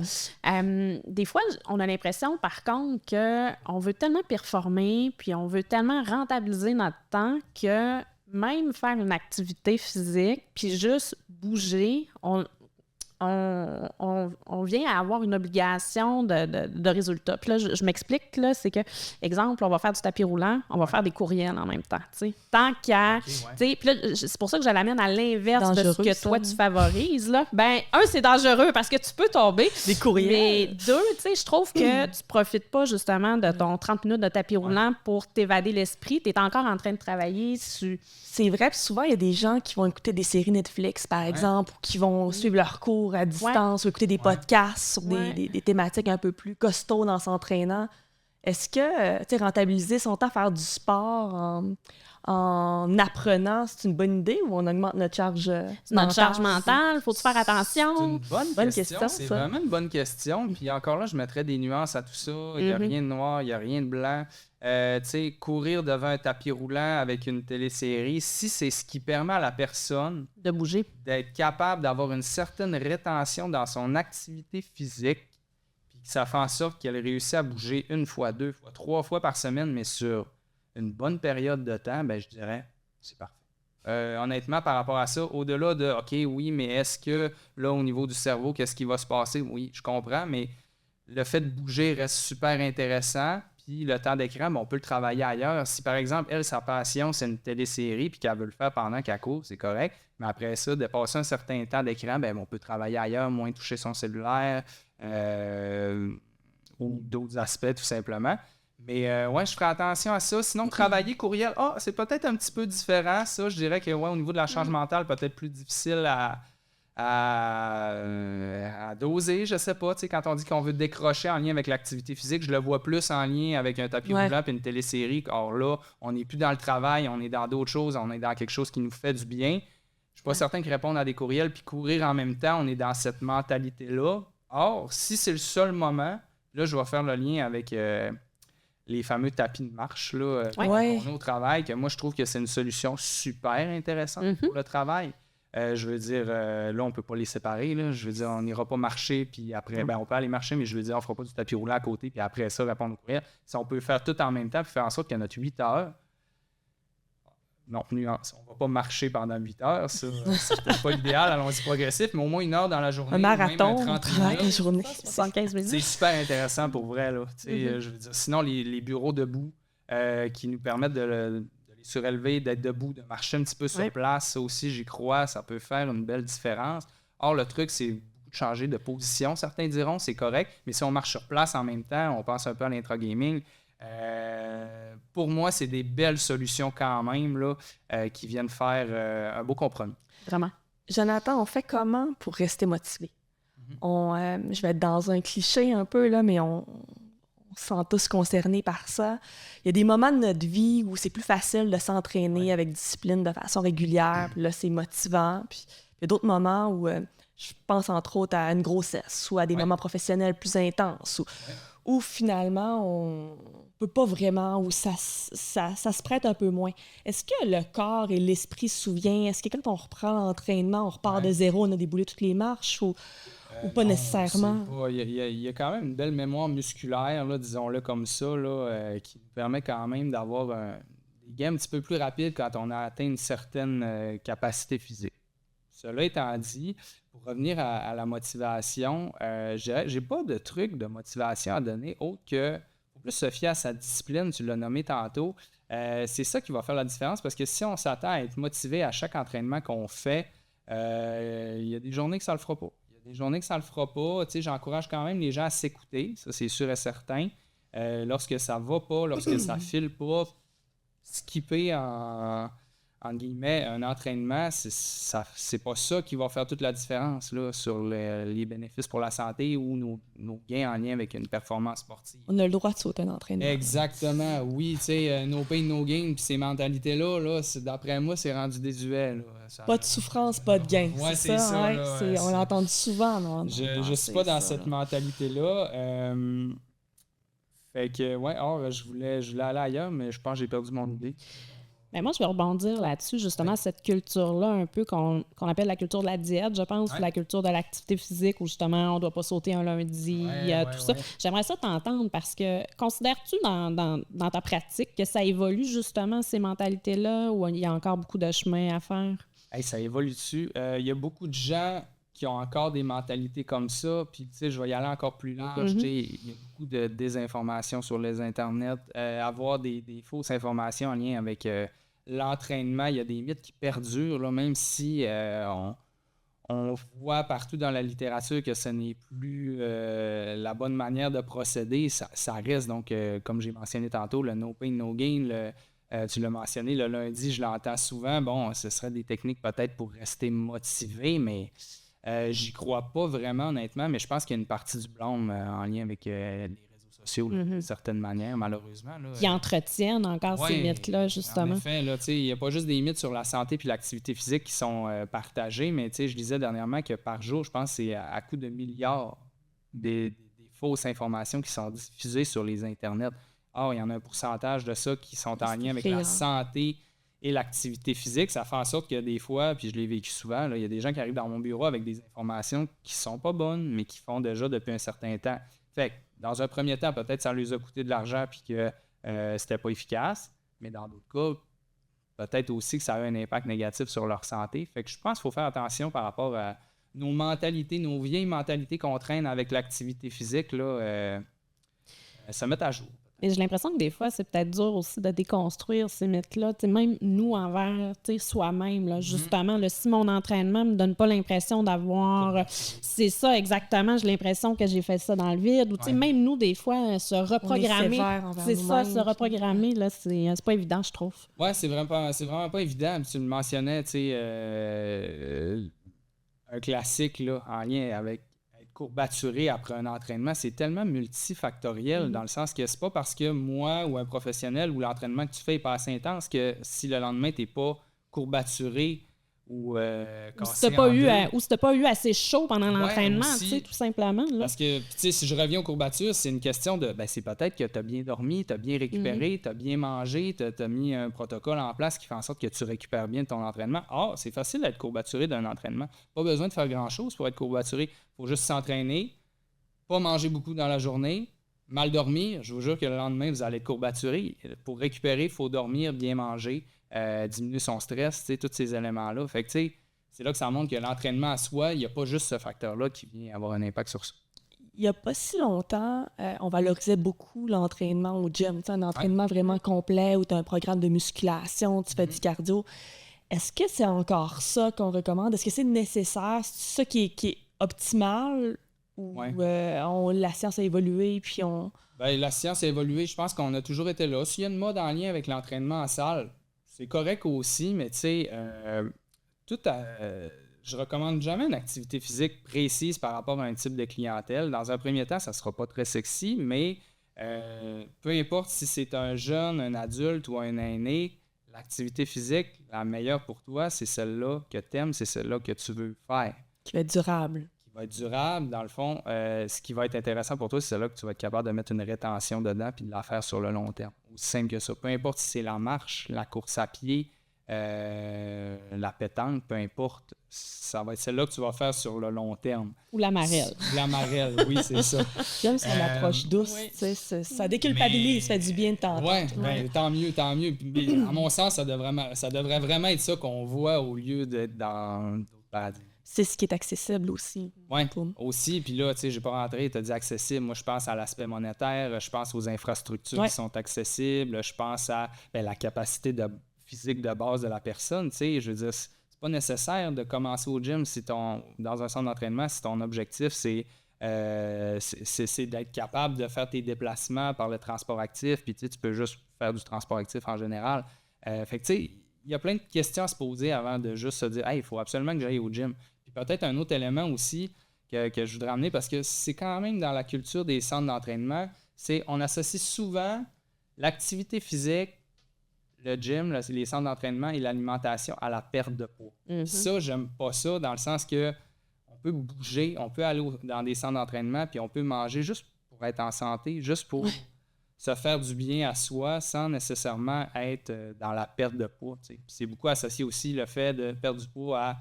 Des fois, on a l'impression, par contre, qu'on veut tellement performer, puis on veut tellement rentabiliser notre temps que même faire une activité physique, puis juste bouger, on vient à avoir une obligation de résultat. Puis là, je m'explique, là, c'est que, exemple, on va faire du tapis roulant, on va faire des courriels en même temps, tu sais. Tant qu'à... Puis là, c'est pour ça que je l'amène à l'inverse de ce que toi, tu favorises, là. C'est dangereux parce que tu peux tomber. Des courriels. Mais 2, tu sais, je trouve que tu profites pas, justement, de ton 30 minutes de tapis roulant pour t'évader l'esprit. Tu es encore en train de travailler sur... C'est vrai, puis souvent, il y a des gens qui vont écouter des séries Netflix, par exemple, ou qui vont suivre leurs cours à distance, ou écouter des podcasts sur des thématiques un peu plus costauds dans s'entraînant. Est-ce que rentabiliser son temps à faire du sport en apprenant, c'est une bonne idée ou on augmente notre charge mentale? Faut-tu faire attention? C'est une bonne question. C'est vraiment une bonne question. Puis encore là, je mettrais des nuances à tout ça. Il n'y a rien de noir, il n'y a rien de blanc. Courir devant un tapis roulant avec une télésérie, si c'est ce qui permet à la personne de bouger, d'être capable d'avoir une certaine rétention dans son activité physique, puis que ça fait en sorte qu'elle réussit à bouger 1 fois, 2 fois, 3 fois par semaine, mais sur une bonne période de temps, ben je dirais c'est parfait. Honnêtement, par rapport à ça, au-delà de OK, oui, mais est-ce que là, au niveau du cerveau, qu'est-ce qui va se passer? Oui, je comprends, mais le fait de bouger reste super intéressant. Puis le temps d'écran, on peut le travailler ailleurs. Si par exemple, elle, sa passion, c'est une télésérie, puis qu'elle veut le faire pendant qu'elle court, c'est correct. Mais après ça, de passer un certain temps d'écran, on peut travailler ailleurs, moins toucher son cellulaire ou d'autres aspects tout simplement. Mais ouais, je ferai attention à ça. Sinon, travailler courriel, c'est peut-être un petit peu différent. Ça, je dirais que au niveau de la charge mentale, peut-être plus difficile à doser, je sais pas. Quand on dit qu'on veut décrocher en lien avec l'activité physique, je le vois plus en lien avec un tapis roulant et une télésérie. Or là, on n'est plus dans le travail, on est dans d'autres choses, on est dans quelque chose qui nous fait du bien. Je suis pas certain que répondre à des courriels puis courir en même temps, on est dans cette mentalité-là. Or, si c'est le seul moment, là, je vais faire le lien avec les fameux tapis de marche là, qu'on a au travail, que moi, je trouve que c'est une solution super intéressante pour le travail. Je veux dire, là, on ne peut pas les séparer. Là. Je veux dire, on n'ira pas marcher, puis après, on peut aller marcher, mais je veux dire, on ne fera pas du tapis roulant à côté, puis après ça, répondre au courriel. Si on peut faire tout en même temps, puis faire en sorte qu'il y a notre 8 heures. Non, nuance. On ne va pas marcher pendant 8 heures. Ça, c'est peut-être pas l'idéal, allons-y progressif, mais au moins 1 heure dans la journée. Un marathon, même 30 minutes, la journée, 75 minutes. C'est super intéressant pour vrai. Là. Je veux dire, sinon, les bureaux debout qui nous permettent de les surélever, d'être debout, de marcher un petit peu sur place, ça aussi, j'y crois, ça peut faire une belle différence. Or, le truc, c'est beaucoup de changer de position. Certains diront c'est correct, mais si on marche sur place en même temps, on pense un peu à l'intra-gaming. Pour moi, c'est des belles solutions quand même là, qui viennent faire un beau compromis. Vraiment. Jonathan, on fait comment pour rester motivé? Je vais être dans un cliché un peu, là, mais on se sent tous concernés par ça. Il y a des moments de notre vie où c'est plus facile de s'entraîner avec discipline de façon régulière. Puis là, c'est motivant. Puis il y a d'autres moments où je pense entre autres à une grossesse ou à des moments professionnels plus intenses où finalement, on peut pas vraiment, où ça se prête un peu moins. Est-ce que le corps et l'esprit se souviennent? Est-ce que quand on reprend l'entraînement, on repart de zéro, on a déboulé toutes les marches ou pas nécessairement? Il y a quand même une belle mémoire musculaire, là, disons-le comme ça, là, qui nous permet quand même d'avoir des gains un petit peu plus rapides quand on a atteint une certaine capacité physique. Cela étant dit, pour revenir à la motivation, j'ai pas de truc de motivation à donner autre que faut plus se fier à sa discipline, tu l'as nommé tantôt. C'est ça qui va faire la différence parce que si on s'attend à être motivé à chaque entraînement qu'on fait, il y a des journées que ça le fera pas. Il y a des journées que ça le fera pas. Tu sais, j'encourage quand même les gens à s'écouter, ça c'est sûr et certain. Lorsque ça va pas, lorsque ça file pas, skipper entre guillemets, un entraînement, c'est pas ça qui va faire toute la différence là, sur les bénéfices pour la santé ou nos gains en lien avec une performance sportive. On a le droit de sauter un entraînement. Exactement, oui, tu sais, no pain, no gain, puis ces mentalités-là, d'après moi, c'est rendu désuet. Là. Pas de souffrance, pas de gain. Ouais, c'est ça. Là, on l'a entendu souvent. Je suis pas dans cette mentalité-là. Fait que, je voulais aller ailleurs, mais je pense que j'ai perdu mon idée. Mais moi, je vais rebondir là-dessus, justement, cette culture-là, un peu qu'on appelle la culture de la diète, je pense, ou la culture de l'activité physique, où justement, on ne doit pas sauter un lundi, tout ça. J'aimerais ça t'entendre parce que considères-tu dans ta pratique que ça évolue justement, ces mentalités-là, ou il y a encore beaucoup de chemin à faire? Hey, ça évolue dessus. Il y a beaucoup de gens qui ont encore des mentalités comme ça, puis tu sais, je vais y aller encore plus large. Il y a beaucoup de désinformation sur les internets. Avoir des fausses informations en lien avec l'entraînement, il y a des mythes qui perdurent, là, même si on voit partout dans la littérature que ce n'est plus la bonne manière de procéder. Ça reste, donc, comme j'ai mentionné tantôt, le no pain, no gain, tu l'as mentionné, le lundi, je l'entends souvent. Bon, ce serait des techniques peut-être pour rester motivé, mais j'y crois pas vraiment, honnêtement. Mais je pense qu'il y a une partie du blâme en lien avec les réseaux sociaux, d'une certaine manière, malheureusement. Là, qui entretiennent encore ces mythes-là, justement. En effet, il n'y a pas juste des mythes sur la santé et l'activité physique qui sont partagés, mais je disais dernièrement que par jour, je pense que c'est à coup de milliards des fausses informations qui sont diffusées sur les internets. Il y en a un pourcentage de ça qui sont en lien avec la santé et l'activité physique. Ça fait en sorte que des fois, puis je l'ai vécu souvent, il y a des gens qui arrivent dans mon bureau avec des informations qui sont pas bonnes, mais qui font déjà depuis un certain temps. Fait que, dans un premier temps, peut-être ça leur a coûté de l'argent puis que c'était pas efficace, mais dans d'autres cas, peut-être aussi que ça a eu un impact négatif sur leur santé. Fait que je pense qu'il faut faire attention par rapport à nos mentalités, nos vieilles mentalités qu'on traîne avec l'activité physique, là, se mettre à jour. Et j'ai l'impression que des fois, c'est peut-être dur aussi de déconstruire ces mythes-là. Même nous, envers soi-même, là, justement, là, si mon entraînement ne me donne pas l'impression d'avoir... C'est ça, exactement. J'ai l'impression que j'ai fait ça dans le vide. Ou même nous, des fois, se reprogrammer. C'est ça, se reprogrammer, là, c'est pas évident, je trouve. Oui, c'est vraiment pas évident. Tu le mentionnais, un classique là, en lien avec courbaturé après un entraînement, c'est tellement multifactoriel dans le sens que c'est pas parce que moi ou un professionnel ou l'entraînement que tu fais est pas assez intense que si le lendemain t'es pas courbaturé ou si t'as pas eu assez chaud pendant l'entraînement, tout simplement. Là. Parce que si je reviens aux courbatures, c'est une question de c'est peut-être que tu as bien dormi, tu as bien récupéré, tu as bien mangé, tu as mis un protocole en place qui fait en sorte que tu récupères bien de ton entraînement. C'est facile d'être courbaturé d'un entraînement. Pas besoin de faire grand-chose pour être courbaturé. Il faut juste s'entraîner, pas manger beaucoup dans la journée, mal dormir. Je vous jure que le lendemain, vous allez être courbaturé. Pour récupérer, il faut dormir, bien manger. Diminuer son stress, tous ces éléments-là. Fait que c'est là que ça montre que l'entraînement à soi, il n'y a pas juste ce facteur-là qui vient avoir un impact sur ça. Il n'y a pas si longtemps, on valorisait beaucoup l'entraînement au gym. Un entraînement vraiment complet où tu as un programme de musculation, tu fais du cardio. Est-ce que c'est encore ça qu'on recommande? Est-ce que c'est nécessaire? C'est ça qui est optimal? Ou la science a évolué puis on... La science a évolué. Je pense qu'on a toujours été là. S'il y a une mode en lien avec l'entraînement en salle, c'est correct aussi, mais je recommande jamais une activité physique précise par rapport à un type de clientèle. Dans un premier temps, ça ne sera pas très sexy, mais peu importe si c'est un jeune, un adulte ou un aîné, l'activité physique, la meilleure pour toi, c'est celle-là que tu aimes, c'est celle-là que tu veux faire. Qui va être durable. Qui va être durable, dans le fond. Ce qui va être intéressant pour toi, c'est celle-là que tu vas être capable de mettre une rétention dedans puis de la faire sur le long terme. Aussi simple que ça. Peu importe si c'est la marche, la course à pied, la pétanque, peu importe, ça va être celle-là que tu vas faire sur le long terme. Ou la marelle. La marelle, oui, c'est ça. J'aime son approche douce. Ça déculpabilise, ça fait du bien de t'entendre. Oui, tant mieux. Mais, à mon sens, ça devrait vraiment être ça qu'on voit au lieu d'être dans d'autres paradigmes. C'est ce qui est accessible aussi. Oui, aussi. Puis là, tu sais, j'ai pas rentré, tu as dit accessible. Moi, je pense à l'aspect monétaire, je pense aux infrastructures qui sont accessibles, je pense à la capacité physique de base de la personne. Tu sais, je veux dire, c'est pas nécessaire de commencer au gym dans un centre d'entraînement si ton objectif, c'est d'être capable de faire tes déplacements par le transport actif, puis tu peux juste faire du transport actif en général. Fait que, tu sais, il y a plein de questions à se poser avant de juste se dire « Hey, il faut absolument que j'aille au gym ». Puis peut-être un autre élément aussi que je voudrais amener, parce que c'est quand même dans la culture des centres d'entraînement, c'est on associe souvent l'activité physique, le gym, les centres d'entraînement et l'alimentation à la perte de poids. Ça, j'aime pas ça, dans le sens que on peut bouger, on peut aller dans des centres d'entraînement, puis on peut manger juste pour être en santé, juste pour se faire du bien à soi sans nécessairement être dans la perte de poids. T'sais. C'est beaucoup associé aussi le fait de perdre du poids à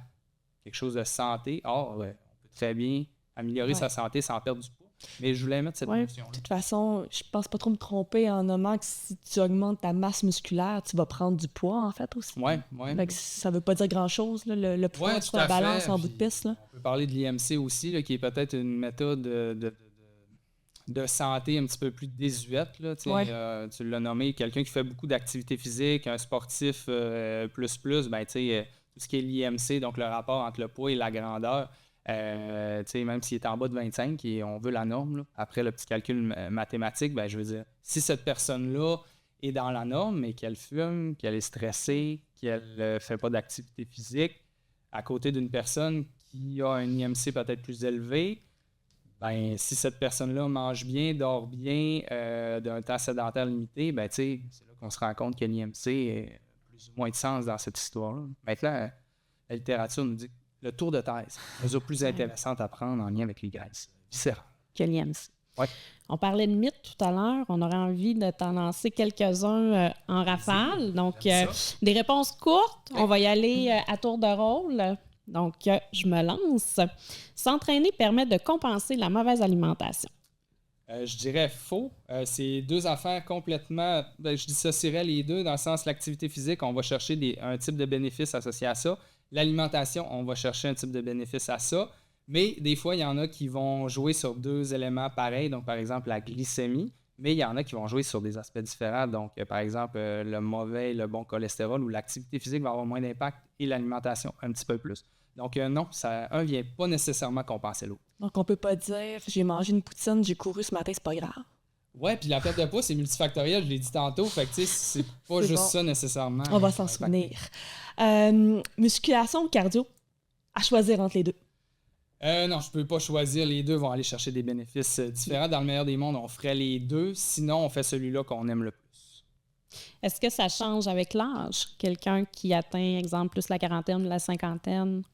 quelque chose de santé. Or, on peut très bien améliorer sa santé sans perdre du poids. Mais je voulais mettre cette notion-là. De toute façon, je pense pas trop me tromper en nommant que si tu augmentes ta masse musculaire, tu vas prendre du poids, en fait, aussi. Oui. Ça veut pas dire grand-chose, là, le poids sur la balance en bout de piste. Là. On peut parler de l'IMC aussi, là, qui est peut-être une méthode de santé un petit peu plus désuète. Là, tu l'as nommé, quelqu'un qui fait beaucoup d'activité physique, un sportif plus, tout ce qui est l'IMC, donc le rapport entre le poids et la grandeur. Même s'il est en bas de 25 et on veut la norme, là, après le petit calcul mathématique, je veux dire, si cette personne-là est dans la norme, mais qu'elle fume, qu'elle est stressée, qu'elle ne fait pas d'activité physique, à côté d'une personne qui a un IMC peut-être plus élevé, Ben, si cette personne-là mange bien, dort bien, d'un temps sédentaire limité, ben, c'est là qu'on se rend compte que l'IMC a plus ou moins de sens dans cette histoire-là. Maintenant, la littérature nous dit que le tour de thèse, c'est une mesure plus intéressante à prendre en lien avec les graisses viscérales. Que l'IMC. Ouais. On parlait de mythes tout à l'heure. On aurait envie de t'en lancer quelques-uns en rafale. Donc, des réponses courtes. On va y aller à tour de rôle. Donc, je me lance. S'entraîner permet de compenser la mauvaise alimentation. Je dirais faux. C'est deux affaires complètement... je dissocierais les deux dans le sens l'activité physique, on va chercher un type de bénéfice associé à ça. L'alimentation, on va chercher un type de bénéfice à ça. Mais des fois, il y en a qui vont jouer sur deux éléments pareils. Donc, par exemple, la glycémie. Mais il y en a qui vont jouer sur des aspects différents. Donc, par exemple, le mauvais et le bon cholestérol ou l'activité physique va avoir moins d'impact et l'alimentation un petit peu plus. Donc, non, un ne vient pas nécessairement compenser l'autre. Donc, on peut pas dire j'ai mangé une poutine, j'ai couru ce matin, c'est pas grave. Ouais, puis la perte de poids, c'est multifactoriel, je l'ai dit tantôt. Fait que, tu sais, c'est pas juste ça nécessairement. On va s'en souvenir. Musculation ou cardio? À choisir entre les deux. Non, je peux pas choisir. Les deux vont aller chercher des bénéfices différents. Dans le meilleur des mondes, on ferait les deux. Sinon, on fait celui-là qu'on aime le plus. Est-ce que ça change avec l'âge? Quelqu'un qui atteint, exemple, plus la quarantaine ou la cinquantaine?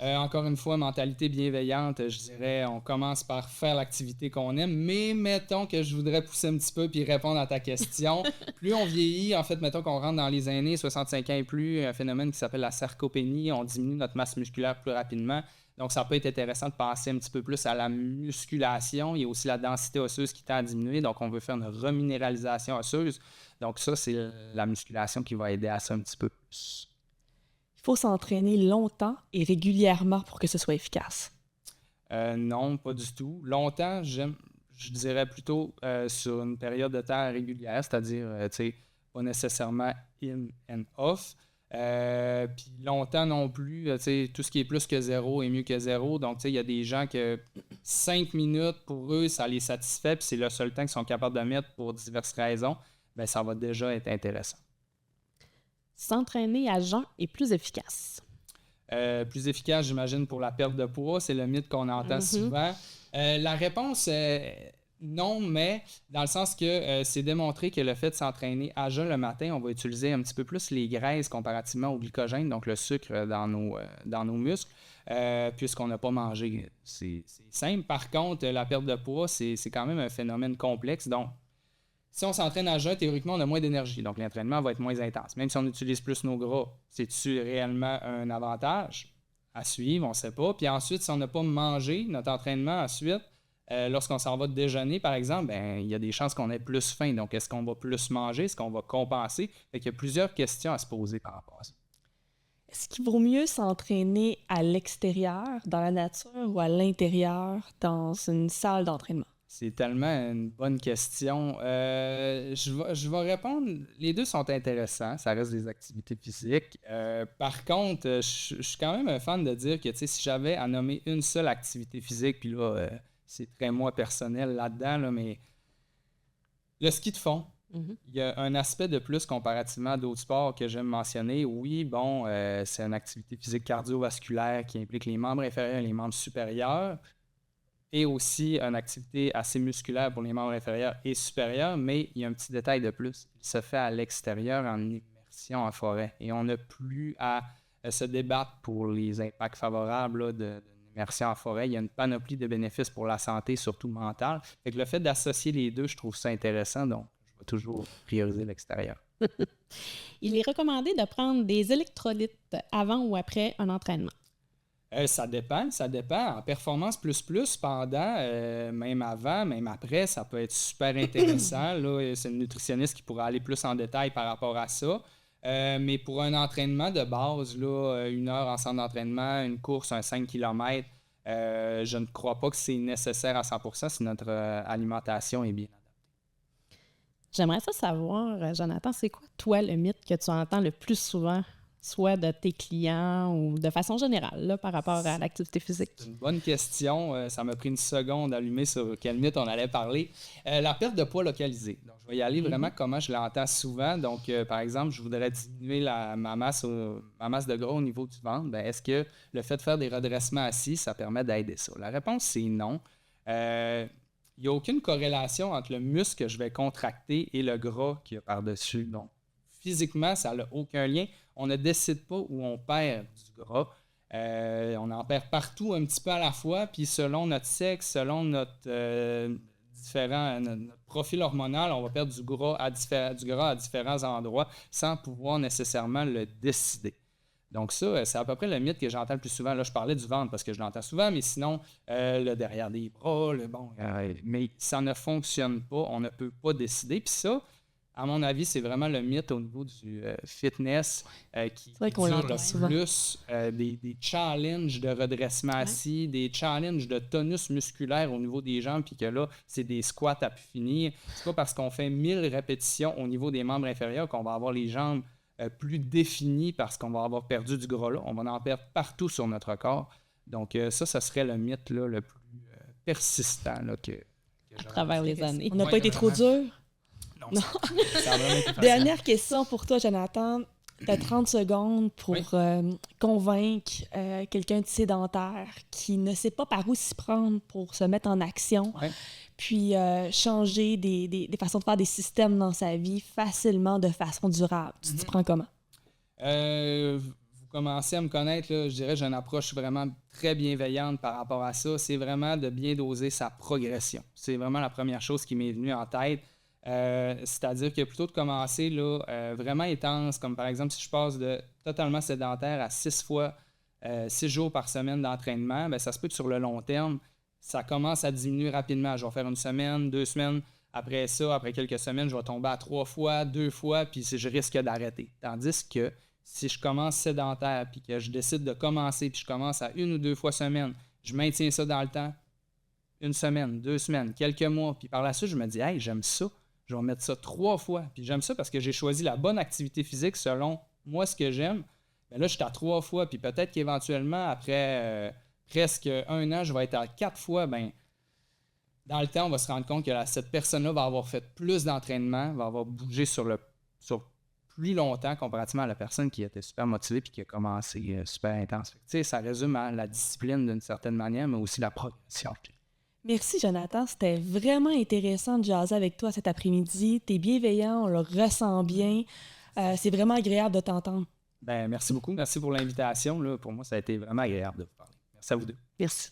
Encore une fois, mentalité bienveillante, je dirais, on commence par faire l'activité qu'on aime, mais mettons que je voudrais pousser un petit peu puis répondre à ta question. Plus on vieillit, en fait, mettons qu'on rentre dans les années 65 ans et plus, un phénomène qui s'appelle la sarcopénie, on diminue notre masse musculaire plus rapidement. Donc, ça peut être intéressant de passer un petit peu plus à la musculation. Il y a aussi la densité osseuse qui tend à diminuer, donc on veut faire une reminéralisation osseuse. Donc ça, c'est la musculation qui va aider à ça un petit peu plus. Il faut s'entraîner longtemps et régulièrement pour que ce soit efficace. Non, pas du tout. Longtemps, je dirais plutôt sur une période de temps régulière, c'est-à-dire, pas nécessairement in and off. Puis longtemps non plus, tout ce qui est plus que zéro est mieux que zéro. Donc, il y a des gens que 5 minutes, pour eux, ça les satisfait, puis c'est le seul temps qu'ils sont capables de mettre pour diverses raisons. Bien, ça va déjà être intéressant. S'entraîner à jeun est plus efficace. Plus efficace, j'imagine, pour la perte de poids. C'est le mythe qu'on entend souvent. La réponse est non, mais dans le sens que c'est démontré que le fait de s'entraîner à jeun le matin, on va utiliser un petit peu plus les graisses comparativement au glycogène, donc le sucre dans nos muscles, puisqu'on n'a pas mangé. C'est simple. Par contre, la perte de poids, c'est quand même un phénomène complexe. Donc, si on s'entraîne à jeun, théoriquement, on a moins d'énergie. Donc, l'entraînement va être moins intense. Même si on utilise plus nos gras, c'est-tu réellement un avantage à suivre? On ne sait pas. Puis ensuite, si on n'a pas mangé notre entraînement ensuite, lorsqu'on s'en va déjeuner, par exemple, il y a des chances qu'on ait plus faim. Donc, est-ce qu'on va plus manger? Est-ce qu'on va compenser? Fait qu'il y a plusieurs questions à se poser par rapport à ça. Est-ce qu'il vaut mieux s'entraîner à l'extérieur, dans la nature, ou à l'intérieur, dans une salle d'entraînement? C'est tellement une bonne question. Je vais répondre. Les deux sont intéressants. Ça reste des activités physiques. Par contre, je suis quand même un fan de dire que si j'avais à nommer une seule activité physique, puis là, c'est très moi personnel là-dedans, là, mais le ski de fond, il y a un aspect de plus comparativement à d'autres sports que j'aime mentionner. Oui, bon, c'est une activité physique cardiovasculaire qui implique les membres inférieurs et les membres supérieurs. Et aussi une activité assez musculaire pour les membres inférieurs et supérieurs, mais il y a un petit détail de plus. Il se fait à l'extérieur en immersion en forêt. Et on n'a plus à se débattre pour les impacts favorables d'une immersion en forêt. Il y a une panoplie de bénéfices pour la santé, surtout mentale. Fait que le fait d'associer les deux, je trouve ça intéressant, donc je vais toujours prioriser l'extérieur. Il est recommandé de prendre des électrolytes avant ou après un entraînement. Ça dépend. En performance plus, pendant, même avant, même après, ça peut être super intéressant. Là, c'est une nutritionniste qui pourra aller plus en détail par rapport à ça. Mais pour un entraînement de base, là, 1 heure en centre d'entraînement, une course, un 5 km, je ne crois pas que c'est nécessaire à 100% si notre alimentation est bien adaptée. J'aimerais ça savoir, Jonathan, c'est quoi, toi, le mythe que tu entends le plus souvent, soit de tes clients ou de façon générale, là, par rapport à l'activité physique? C'est une bonne question. Ça m'a pris une seconde d'allumer sur quel mythe on allait parler. La perte de poids localisée. Donc, je vais y aller vraiment comment je l'entends souvent. Donc, par exemple, je voudrais diminuer ma masse de gras au niveau du ventre. Est-ce que le fait de faire des redressements assis, ça permet d'aider ça? La réponse, c'est non. Il n'y a aucune corrélation entre le muscle que je vais contracter et le gras qu'il y a par-dessus. Donc, physiquement, ça n'a aucun lien. On ne décide pas où on perd du gras. On en perd partout un petit peu à la fois, puis selon notre sexe, selon notre profil hormonal, on va perdre du gras à différents endroits sans pouvoir nécessairement le décider. Donc ça, c'est à peu près le mythe que j'entends le plus souvent. Là, je parlais du ventre parce que je l'entends souvent, mais sinon, le derrière des bras, mais ça ne fonctionne pas, on ne peut pas décider. Puis ça, à mon avis, c'est vraiment le mythe au niveau du fitness qui dure le plus. Des challenges de redressement assis, des challenges de tonus musculaire au niveau des jambes, puis que là, c'est des squats à pu finir. C'est pas parce qu'on fait 1000 répétitions au niveau des membres inférieurs qu'on va avoir les jambes plus définies parce qu'on va avoir perdu du gras là. On va en perdre partout sur notre corps. Donc ça serait le mythe là, le plus persistant là, à travers les années. On n'a pas été trop dur? Non. Ça a vraiment été facile. Dernière question pour toi, Jonathan. Tu as 30 secondes pour convaincre quelqu'un de sédentaire qui ne sait pas par où s'y prendre pour se mettre en action, puis changer des façons de faire des systèmes dans sa vie facilement, de façon durable. Tu t'y prends comment? Vous commencez à me connaître, là, je dirais que j'ai une approche vraiment très bienveillante par rapport à ça. C'est vraiment de bien doser sa progression. C'est vraiment la première chose qui m'est venue en tête. C'est-à-dire que plutôt de commencer là, vraiment intense, comme par exemple si je passe de totalement sédentaire à 6 jours par semaine d'entraînement, bien, ça se peut que sur le long terme, ça commence à diminuer rapidement. Je vais faire 1 semaine, 2 semaines. Après ça, après quelques semaines, je vais tomber à 3 fois, 2 fois, puis je risque d'arrêter. Tandis que si je commence sédentaire, puis que je décide de commencer, puis je commence à 1 ou 2 fois semaine, je maintiens ça dans le temps, 1 semaine, 2 semaines, quelques mois, puis par la suite, je me dis « Hey, j'aime ça ». Je vais mettre ça 3 fois. Puis j'aime ça parce que j'ai choisi la bonne activité physique selon moi ce que j'aime. Bien là, je suis à 3 fois. Puis peut-être qu'éventuellement, après presque 1 an, je vais être à 4 fois. Bien, dans le temps, on va se rendre compte que cette personne-là va avoir fait plus d'entraînement, va avoir bougé sur plus longtemps comparativement à la personne qui était super motivée et qui a commencé super intense. Ça résume à la discipline d'une certaine manière, mais aussi la progression. Merci, Jonathan. C'était vraiment intéressant de jaser avec toi cet après-midi. Tu es bienveillant, on le ressent bien. C'est vraiment agréable de t'entendre. Merci beaucoup. Merci pour l'invitation. Là. Pour moi, ça a été vraiment agréable de vous parler. Merci à vous deux. Merci.